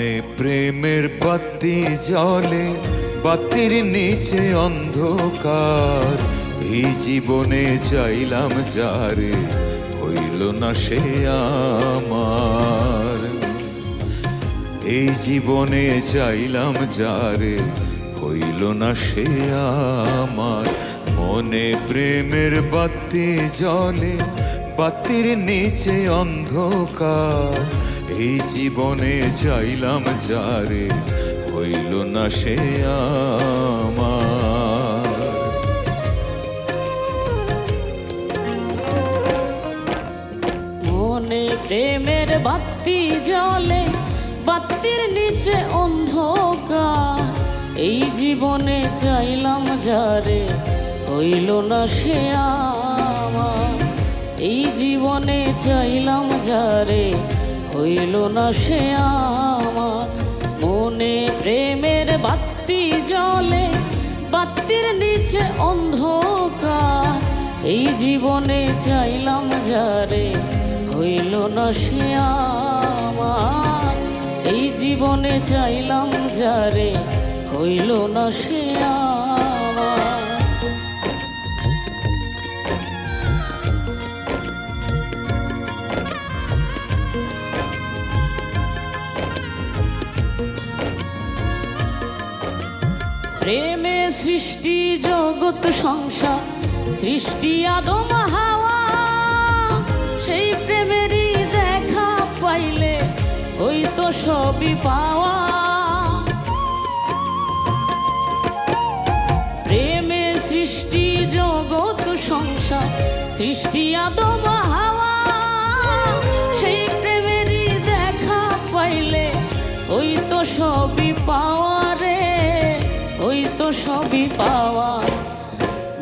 মনে প্রেমের বাতি জ্বলে, বাতির নিচে অন্ধকার। এই জীবনে চাইলাম যারে, হইল না সে আমার। এই জীবনে চাইলাম যারে, হইল না সে আমার। মনে প্রেমের বাতি জ্বলে, বাতির নিচে অন্ধকার। এই জীবনে চাইলাম যারে, হইল না সে আমার। মনে প্রেমের বাতি জ্বলে, বাতির নিচে অন্ধকার। এই জীবনে চাইলাম যারে, হইল না সে আমার। এই জীবনে চাইলাম যারে, হইল না সে আমার। মনে প্রেমের বাতি জ্বলে, বাতির নিচে অন্ধকার। এই জীবনে চাইলাম যারে, হইল না সে আমার। এই জীবনে চাইলাম যারে, হইল না সে আমার। প্রেমে সৃষ্টি জগৎ সংসার, সৃষ্টি আদম হাওয়া। সেই প্রেমেরই দেখা পাইলে হইতো সবই পাওয়া। প্রেমে সৃষ্টি জগৎ সংসার, সৃষ্টি আদম হাওয়া। সেই প্রেমেরই দেখা পাইলে হইতো সবই পাওয়া রে, হইতো সবই পাওয়া।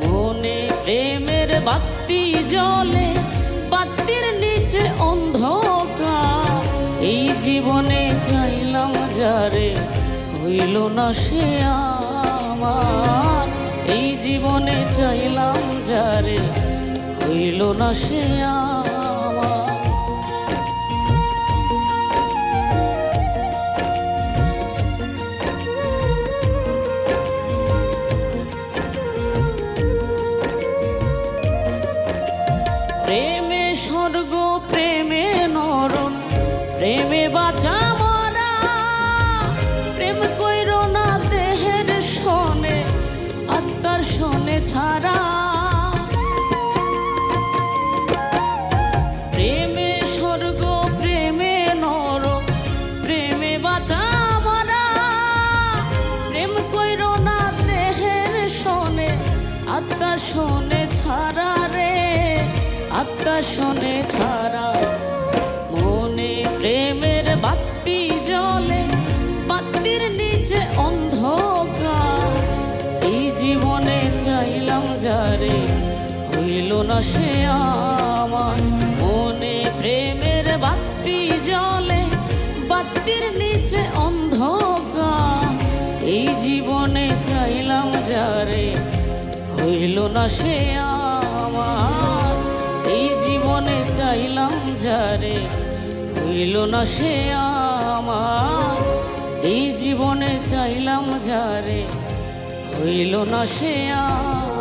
মনে প্রেমের বাতি জ্বলে, বাতির নিচে অন্ধকার। এই জীবনে চাইলাম যারে, হইল না সে আমার। এই জীবনে চাইলাম যারে, হইল না সে আমার। প্রেমে স্বর্গ, প্রেমে নরক, প্রেমে বাঁচা মরা। প্রেম কইর না দেহের শোনে, আত্মার শোনে ছাড়া। প্রেমে স্বর্গ, প্রেমে নরক, প্রেমে বাঁচা মরা। প্রেম কইর না দেহের শোনে, আত্মার শোনে ছাড়া রে, আত্মা শোনে ছাড়া। মনে প্রেমের বাতি জ্বলে, বাতির নিচে অন্ধকার। এই জীবনে চাইলাম যারে, হইল না সে আমার। মনে প্রেমের বাতি জ্বলে, বাতির নিচে অন্ধকার। এই জীবনে চাইলাম যারে, হইল না সে আমার। এই জীবনে চাইলাম যারে, হইল না সে আমার। এই জীবনে চাইলাম যারে, হইল না সে আমার।